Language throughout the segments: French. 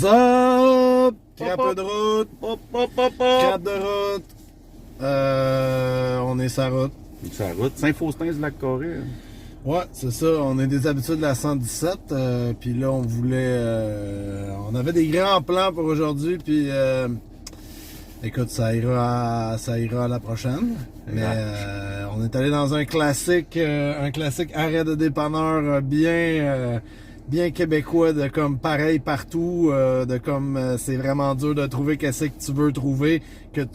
What's up? Crape de route. Crape de route. On est sur la route. Sur la route. Saint-Faustin-du-Lac-Carré. Ouais, c'est ça. On est des habitués de la 117. Puis là, on voulait... on avait des grands plans pour aujourd'hui. Puis... écoute, ça ira à la prochaine. Mais on est allé dans un classique arrêt de dépanneur bien québécois, de comme pareil partout, de comme c'est vraiment dur de trouver qu'est-ce que tu veux trouver, que tu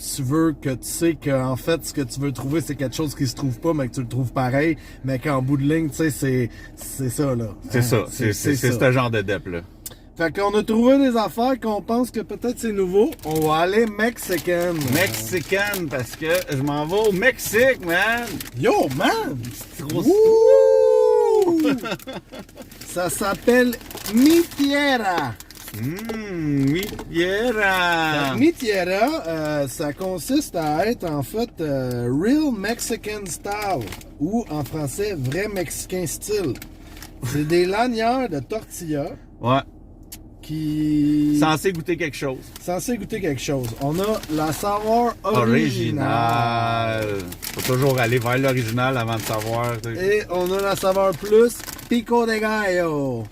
sais qu'en fait ce que tu veux trouver c'est quelque chose qui se trouve pas mais que tu le trouves pareil, mais qu'en bout de ligne, tu sais, c'est ça là. C'est ça, c'est ce genre de dep là. Fait qu'on a trouvé des affaires qu'on pense que peut-être c'est nouveau. On va aller Mexican. Mexican, parce que je m'en vais au Mexique, man! Yo, man! Ça s'appelle Mi Tierra. Mi Tierra! Mi Tierra, ça consiste à être en fait Real Mexican Style, ou en français, vrai Mexicain style. C'est des lanières de tortilla. Ouais. Qui... Censé goûter quelque chose. On a la saveur originale. Faut toujours aller vers l'original avant de savoir. Et on a la saveur plus pico de gallo.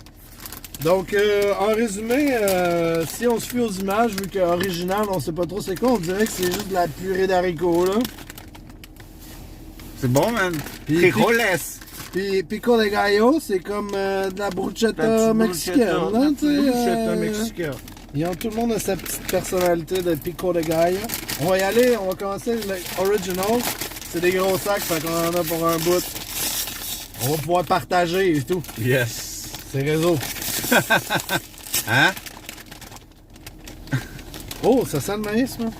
Donc, en résumé, si on se fie aux images, vu que original, on sait pas trop c'est quoi, on dirait que c'est juste de la purée d'haricots, là. C'est bon, man. Frijoles. Puis pico de gallo, c'est comme de la bruschetta mexicaine. Bruschetta mexicaine. Tout le monde a sa petite personnalité de pico de gallo. On va y aller, on va commencer le original. C'est des gros sacs, fait qu'on en a pour un bout. On va pouvoir partager et tout. Yes. C'est réseau. Hein? Oh, ça sent le maïs, moi.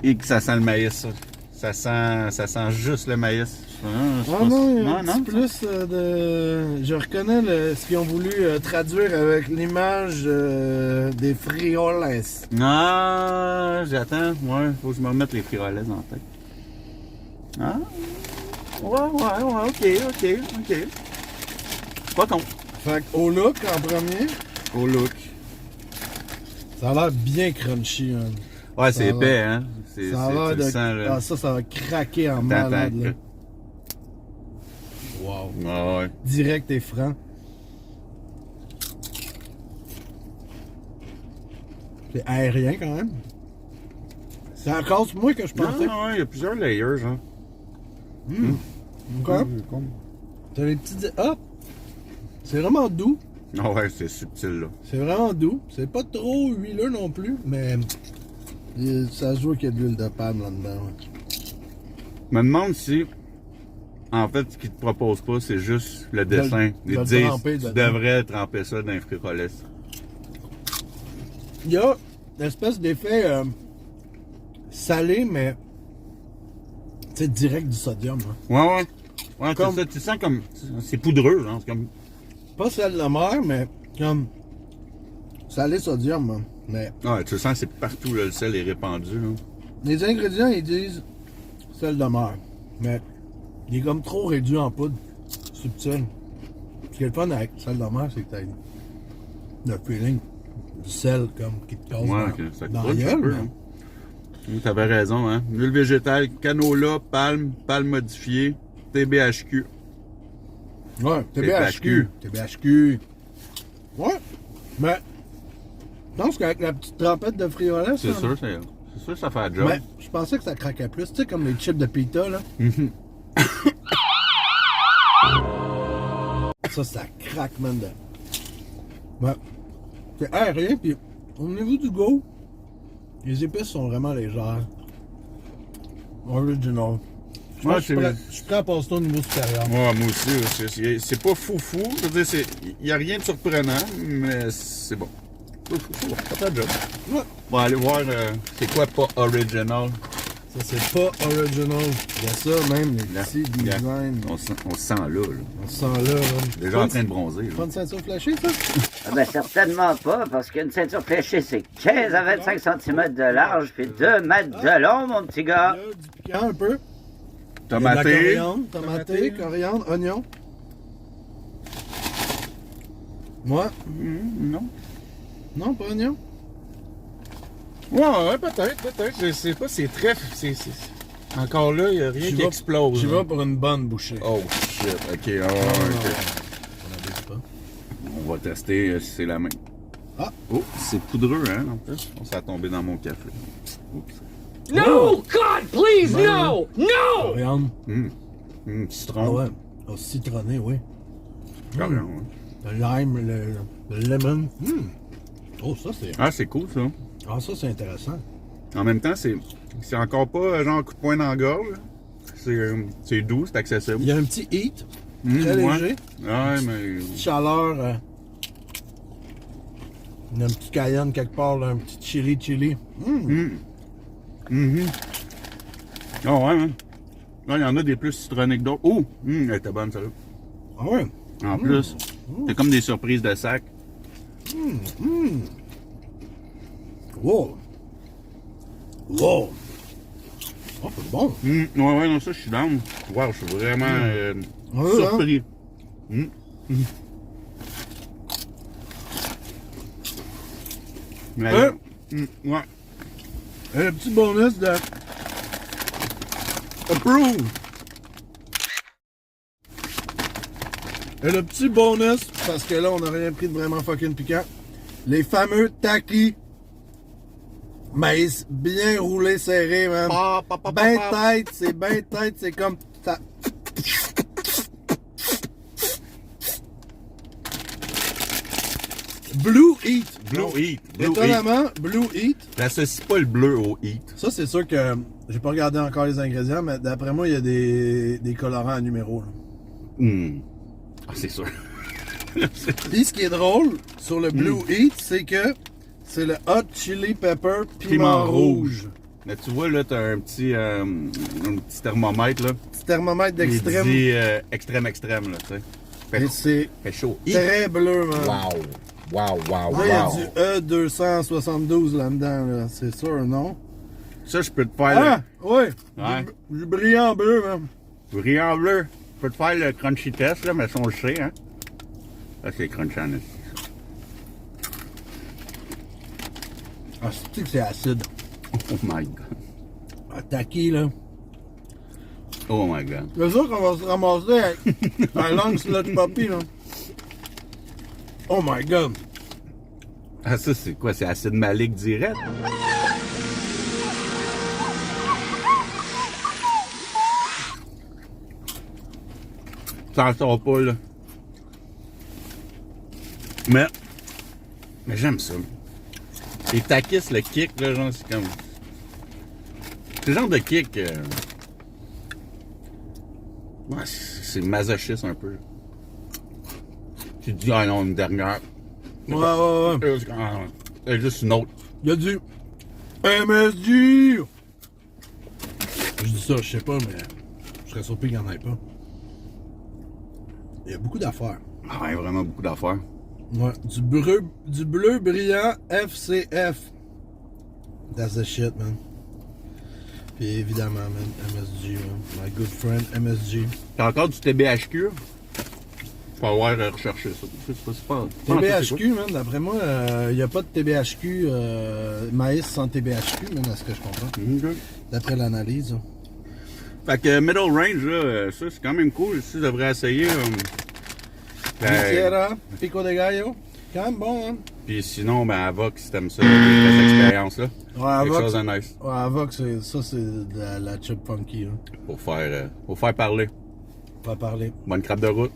Et que ça sent le maïs, ça. Ça sent juste le maïs. Non, il y a un petit plus de... Je reconnais ce qu'ils ont voulu traduire avec l'image des frijoles. Ah, j'attends. Ouais, faut que je me remette les frijoles en tête. Ah, ouais, ok. Pas con. Fait au look en premier. Au look. Ça a l'air bien crunchy, hein. Ouais, c'est épais, hein. Ça a l'air de... Ah, ça va craquer en malade, là. Wow. Ah ouais. Direct et franc. C'est aérien quand même. C'est encore moins que je pensais. Non, il y a plusieurs layers, hein. Ok. T'as les petits... Hop! C'est vraiment doux. Ah ouais, c'est subtil, là. C'est vraiment doux. C'est pas trop huileux non plus, mais... Ça se voit qu'il y a de l'huile de palme là-dedans. Je me demande si... En fait, ce qu'ils te proposent pas, c'est juste le dessin. Ils te disent, tu devrais tremper ça dans les frijoles. Il y a une espèce d'effet salé, mais tu sais, direct du sodium. Hein. Ouais, comme... ça, tu sens comme... C'est poudreux, hein. C'est comme... Pas sel de mer, mais comme salé sodium. Hein. Mais... Ouais, tu sens que c'est partout, là, le sel est répandu. Là. Les ingrédients, ils disent sel de mer, mais... Il est comme trop réduit en poudre, subtil. Ce qui est le fun avec le sel de mer, c'est que t'as le feeling du sel comme qui te casse dans la gueule. Peu, hein. T'avais raison, hein. Huile végétale, canola, palme modifiée, TBHQ. Ouais, TBHQ. Ouais, mais je pense qu'avec la petite trempette de frijoles, c'est sûr, ça fait la job. Mais je pensais que ça craquait plus, tu sais, comme les chips de pita, là. Ça craque, man. Ouais. C'est aérien, puis au niveau du goût, les épices sont vraiment légères. Original. Je suis prêt à passer au niveau supérieur. Ouais, moi aussi. C'est pas foufou. Je veux dire, il n'y a rien de surprenant, mais c'est bon. Ça fait la job. Ouais. On va aller voir c'est quoi pas original. Ça, c'est pas original. Il y a ça, même, les petits designs. On se sent là. On se sent là. Déjà en train de bronzer. Pas une ceinture fléchée, ça? Ah ben certainement pas, parce qu'une ceinture fléchée, c'est 15 à 25 cm de large, puis 2 mètres de long, mon petit gars. Il y a du piquant un peu. Tomaté. Coriandre, oignon. Moi? Non. Non, pas oignon. Ouais, peut-être. Je sais pas, c'est très... Encore là, il n'y a rien qui explose. J'y vais pour une bonne bouchée. Oh shit, ok. Non, Ok. on n'abuse pas. On va tester si c'est la même. Ah! Oh, c'est poudreux, hein, en plus. Ça a tombé dans mon café. Oups. No! God, please, no! No! Coriandre. Citron. Ah ouais. Oh, citronné, oui. Carrément, ouais. Le lime, le lemon. Oh, ça, c'est... Ah, c'est cool, ça. Ah, ça, c'est intéressant. En même temps, c'est encore pas genre un coup de poing dans la gorge. C'est doux, c'est accessible. Il y a un petit heat, très Ouais. léger. Ouais, mais... Petite chaleur. Il y a un petit cayenne quelque part, là, un petit chili. Ah ouais, hein. Là, il y en a des plus citronnés que d'autres. Oh! Elle était bonne, celle-là. Ah ouais? En plus, c'est comme des surprises de sac. Wow! Wow! Oh, c'est bon! Ouais, non, ça, je suis down. Wow, je suis vraiment Ouais, surpris. Mais, Ouais. ouais. Et le petit bonus de... Approve! Et le petit bonus, parce que là, on n'a rien pris de vraiment fucking piquant. Les fameux takis. Maïs bien roulé, serré, man. Ben tête, c'est comme ça. Blue Heat. Blue Heat. Blue Heat. Étonnamment, Blue Heat. J'associe pas le bleu au heat. Ça, c'est sûr que j'ai pas regardé encore les ingrédients, mais d'après moi, il y a des colorants à numéro. Là. Ah, c'est sûr. Puis ce qui est drôle sur le Blue Heat, c'est que c'est le Hot Chili Pepper piment rouge. Mais tu vois, là, t'as un petit thermomètre, là. Petit thermomètre Il d'extrême. dit extrême, là, tu sais. Et c'est Fait chaud. très bleu, man. Wow. Là, il y a du E272 là-dedans, là. C'est sûr, non? Ça, je peux te faire Ah, ouais. Ouais. Du brillant bleu, man. le brillant bleu. Je peux te faire le crunchy test, là, mais ça, on le sait, hein. Ça, c'est crunchy en esti. Ah, c'est que c'est acide. Oh my god. Ah, taki, là. Oh my god. C'est sûr qu'on va se ramasser avec un long sludge poppy, là. Oh my god. Ah, ça, c'est quoi? C'est acide malique direct? Ça en sort pas, là. Mais j'aime ça. Les takis, le kick, là, genre, c'est comme... C'est le genre de kick... Ouais, c'est masochiste un peu. Tu te dis, ah non, une dernière. Ouais. C'est juste une autre. Il y a du MSG. Je dis ça, je sais pas, mais je serais surpris qu'il n'y en ait pas. Il y a beaucoup d'affaires. Ah ouais, vraiment beaucoup d'affaires. Ouais, du bleu brillant FCF. That's the shit, man. Puis évidemment, man, MSG, man. My good friend MSG. T'as encore du TBHQ? Faut avoir recherché ça. C'est pas TBHQ, man, d'après moi, il n'y a pas de TBHQ, maïs sans TBHQ, man, à ce que je comprends. Okay. D'après l'analyse. Hein. Fait que middle range, là, ça c'est quand même cool. Si tu devrais essayer. Sierra, Pico de Gallo. Quand même bon, hein. Puis sinon, ben Avoc, si t'aimes ça, cette expérience-là. Ouais, Quelque Avoc. chose de nice. Ouais, Avoc, c'est de la chip funky, hein. Pour faire parler. Pas parler. Bonne crabe de route.